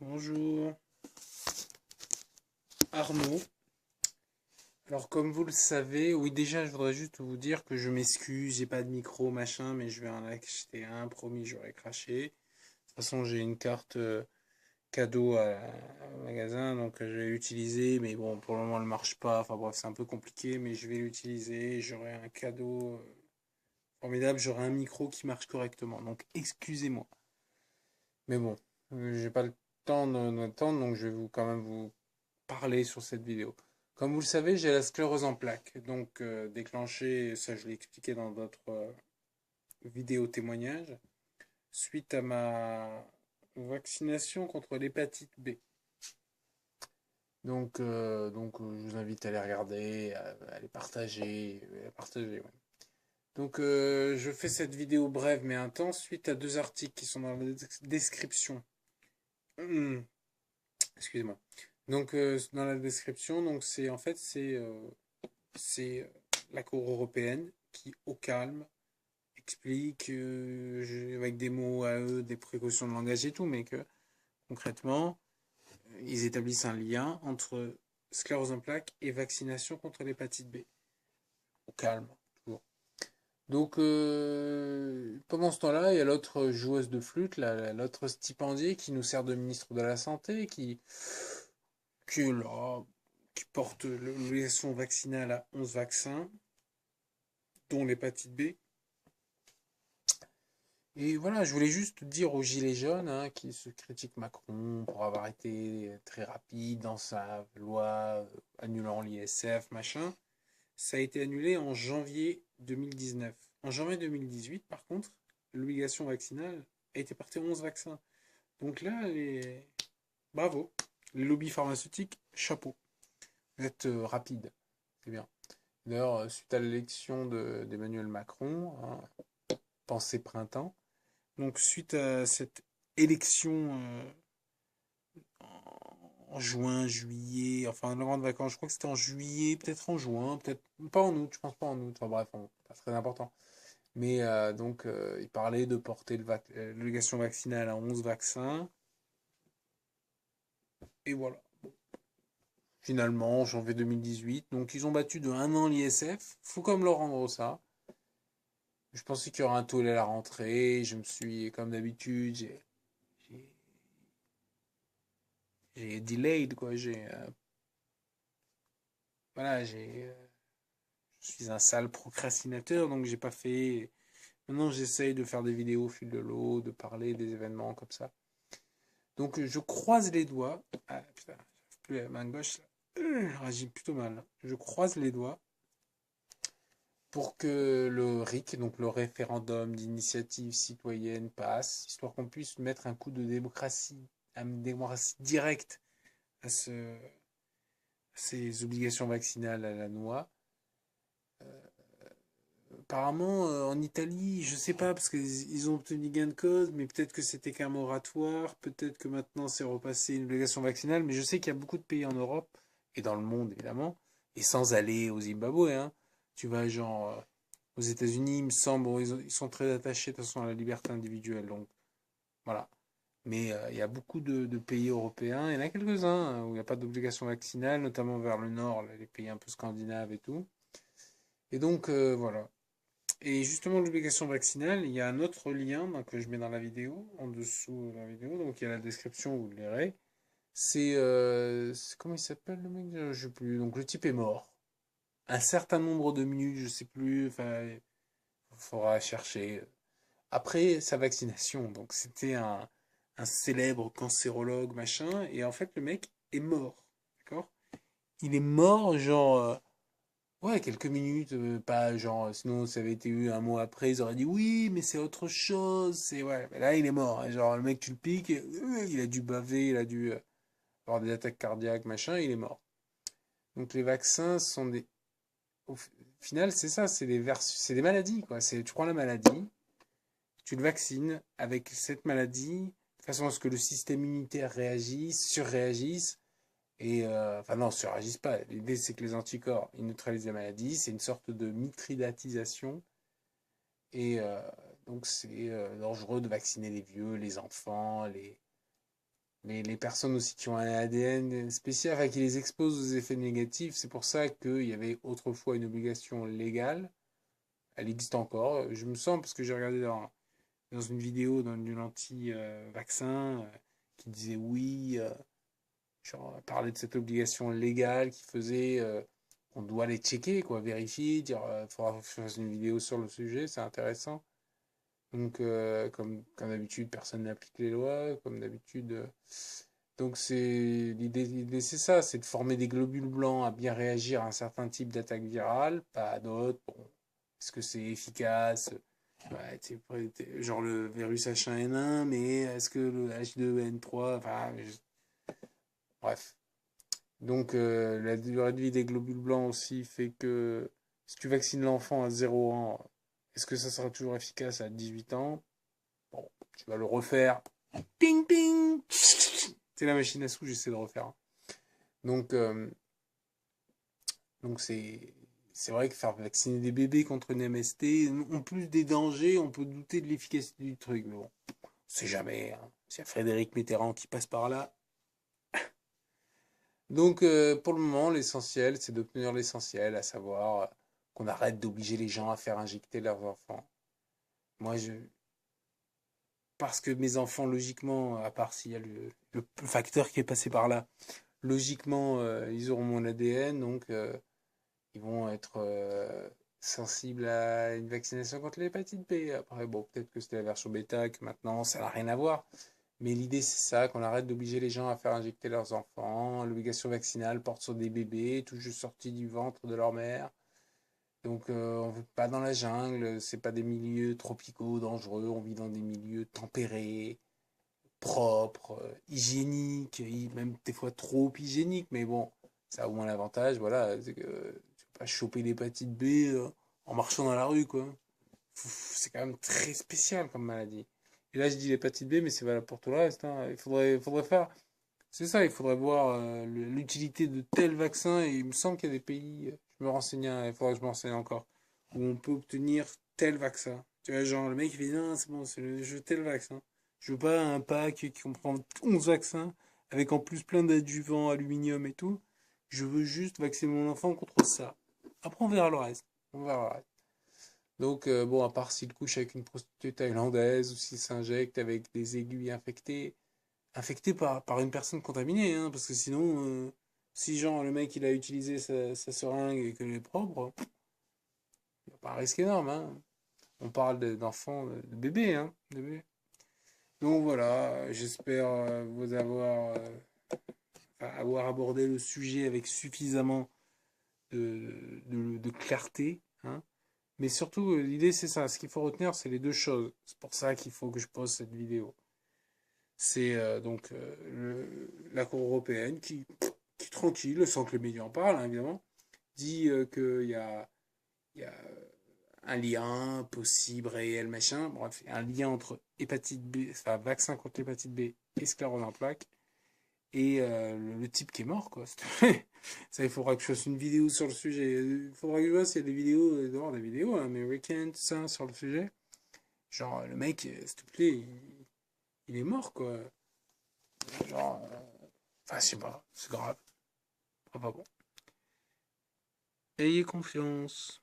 Bonjour, Arnaud. Alors comme vous le savez, oui déjà je voudrais juste vous dire que je m'excuse, j'ai pas de micro machin, mais je vais en acheter un, promis j'aurais craché. De toute façon j'ai une carte cadeau au magasin, donc je vais l'utiliser, mais bon pour le moment elle marche pas, enfin bref c'est un peu compliqué, mais je vais l'utiliser, j'aurai un cadeau formidable, j'aurai un micro qui marche correctement, donc excusez-moi. Mais bon, j'ai pas le temps d'attendre, donc je vais quand même vous parler sur cette vidéo. Comme vous le savez, j'ai la sclérose en plaques, donc déclenchée, ça je l'ai expliqué dans d'autres vidéos témoignages, suite à ma vaccination contre l'hépatite B. Je vous invite à les regarder, à les partager, ouais. Donc je fais cette vidéo brève mais intense suite à deux articles qui sont dans la description. Excusez-moi. Donc dans la description, donc c'est en fait c'est la Cour européenne qui, au calme, explique avec des mots à eux, des précautions de langage et tout, mais que concrètement, ils établissent un lien entre sclérose en plaques et vaccination contre l'hépatite B. Au calme, toujours. Donc, pendant ce temps-là, il y a l'autre joueuse de flûte, l'autre stipendier qui nous sert de ministre de la Santé, qui est là, qui porte l'obligation vaccinale à 11 vaccins, dont l'hépatite B. Et voilà, je voulais juste dire aux gilets jaunes qui se critiquent Macron pour avoir été très rapide dans sa loi annulant l'ISF, machin. Ça a été annulé en janvier 2019. En janvier 2018, par contre, l'obligation vaccinale a été portée à 11 vaccins. Donc là, bravo. Les lobbies pharmaceutiques, chapeau. Vous êtes rapide. C'est bien. D'ailleurs, suite à l'élection d'Emmanuel Macron, pensée printemps, donc suite à cette élection en juin, juillet, enfin la grande vacances, je crois que c'était en juillet, peut-être en juin, peut-être pas en août, je pense pas en août, enfin bref, pas très important. Mais il parlait de porter l'obligation vaccinale à 11 vaccins, et voilà. Finalement, janvier 2018, donc ils ont battu de 1 an l'ISF, faut comme leur rendre ça. Je pensais qu'il y aurait un toll à la rentrée, je me suis, comme d'habitude, j'ai j'ai delayed, quoi, voilà, je suis un sale procrastinateur, donc j'ai pas fait. Maintenant, j'essaye de faire des vidéos au fil de l'eau, de parler des événements comme ça. Donc, je croise les doigts. Ah putain, j'arrive plus la main gauche là. J'agis plutôt mal. Je croise les doigts pour que le RIC, donc le référendum d'initiative citoyenne, passe, histoire qu'on puisse mettre un coup de démocratie, une démocratie directe à ces obligations vaccinales à la noix. Apparemment, en Italie, je sais pas, parce qu'ils ont obtenu gain de cause, mais peut-être que c'était qu'un moratoire, peut-être que maintenant c'est repassé une obligation vaccinale, mais je sais qu'il y a beaucoup de pays en Europe, et dans le monde évidemment, et sans aller au Zimbabwe, hein. Tu vas genre aux États-Unis, il me semble, bon, ils sont très attachés de toute façon à la liberté individuelle, donc voilà. Mais il y a beaucoup de pays européens, il y en a quelques-uns où il n'y a pas d'obligation vaccinale, notamment vers le nord, là, les pays un peu scandinaves et tout. Et donc voilà. Et justement, l'obligation vaccinale, il y a un autre lien donc, que je mets dans la vidéo, en dessous de la vidéo, donc il y a la description, vous le lirez. Comment il s'appelle le mec? Je sais plus. Donc le type est mort. Un certain nombre de minutes, je sais plus, enfin, il faudra chercher. Après sa vaccination, donc c'était un célèbre cancérologue, machin, et en fait le mec est mort. D'accord? Il est mort, genre, ouais, quelques minutes, pas genre, sinon ça avait été eu un mois après, ils auraient dit oui, mais c'est autre chose, c'est ouais, mais là il est mort, hein, genre le mec tu le piques, il a dû baver, il a dû avoir des attaques cardiaques, machin, il est mort. Donc les vaccins sont des, au final c'est ça, c'est des maladies quoi, c'est tu prends la maladie, tu le vaccines avec cette maladie, de façon à ce que le système immunitaire réagisse, surréagisse, et enfin non, surréagissent pas. L'idée c'est que les anticorps ils neutralisent la maladie, c'est une sorte de mitridatisation et donc c'est dangereux de vacciner les vieux, les enfants, les personnes aussi qui ont un ADN spécial, enfin qui les exposent aux effets négatifs. C'est pour ça qu'il y avait autrefois une obligation légale. Elle existe encore. Je me sens, parce que j'ai regardé dans une vidéo d'une anti-vaccin qui disait oui, genre parler de cette obligation légale qui faisait qu'on doit les checker, quoi, vérifier, dire faudra que je fasse une vidéo sur le sujet, c'est intéressant. Donc, comme d'habitude, personne n'applique les lois, comme d'habitude. Donc, l'idée, c'est ça, c'est de former des globules blancs à bien réagir à un certain type d'attaque virale, pas à d'autres. Bon, est-ce que c'est efficace? Ouais, genre le virus H1N1, mais est-ce que le H2N3, enfin, bref. Donc, la durée de vie des globules blancs aussi fait que si tu vaccines l'enfant à 0 ans, est-ce que ça sera toujours efficace à 18 ans? Bon, tu vas le refaire. Ping, ping. C'est la machine à sous, j'essaie de refaire. Donc, c'est vrai que faire vacciner des bébés contre une MST, en plus des dangers, on peut douter de l'efficacité du truc. Mais bon, on sait jamais, hein. S'il y a Frédéric Mitterrand qui passe par là. Donc, pour le moment, l'essentiel, c'est d'obtenir l'essentiel, à savoir qu'on arrête d'obliger les gens à faire injecter leurs enfants. Moi, parce que mes enfants, logiquement, à part s'il y a le facteur qui est passé par là, logiquement, ils auront mon ADN, donc ils vont être sensibles à une vaccination contre l'hépatite B. Après, bon, peut-être que c'était la version bêta, que maintenant, ça n'a rien à voir. Mais l'idée, c'est ça, qu'on arrête d'obliger les gens à faire injecter leurs enfants. L'obligation vaccinale porte sur des bébés tout juste sortis du ventre de leur mère. Donc, on ne vit pas dans la jungle, c'est pas des milieux tropicaux dangereux, on vit dans des milieux tempérés, propres, hygiéniques, même des fois trop hygiéniques, mais bon, ça a au moins l'avantage, voilà, c'est que tu ne vas pas choper l'hépatite B en marchant dans la rue, quoi. C'est quand même très spécial comme maladie. Et là, je dis l'hépatite B, mais c'est valable pour tout le reste, hein. Il faudrait faire. C'est ça, il faudrait voir l'utilité de tel vaccin. Et il me semble qu'il y a des pays, je me renseigne, il faudrait que je me renseigne encore, où on peut obtenir tel vaccin. Tu vois, genre, le mec, il fait non, c'est bon, je veux tel vaccin. Je veux pas un pack qui comprend 11 vaccins, avec en plus plein d'adjuvants, aluminium et tout. Je veux juste vacciner mon enfant contre ça. Après, on verra le reste. On verra le reste. Donc, bon, à part s'il couche avec une prostituée thaïlandaise ou s'il s'injecte avec des aiguilles infectées par une personne contaminée, hein, parce que sinon, si genre le mec il a utilisé sa seringue et qu'elle est propre, il n'y a pas un risque énorme, hein. On parle d'enfants, de bébés, hein, de bébés. Donc voilà, j'espère vous avoir abordé le sujet avec suffisamment de clarté, hein. Mais surtout, l'idée c'est ça. Ce qu'il faut retenir, c'est les deux choses. C'est pour ça qu'il faut que je pose cette vidéo. C'est donc la Cour européenne qui tranquille, sans que les médias en parlent, hein, évidemment, dit qu'il y a un lien possible, réel, machin. Bref, un lien entre hépatite B, enfin, vaccin contre l'hépatite B et sclérose en plaques. Et le type qui est mort, quoi. Ça, il faudra que je fasse une vidéo sur le sujet. Il faudra que je vois s'il y a des vidéos, dehors des vidéos américaines, tout ça, sur le sujet. Genre, le mec, s'il te plaît, il est mort, quoi. Genre, enfin, je sais pas, c'est grave. Enfin bon. Ayez confiance.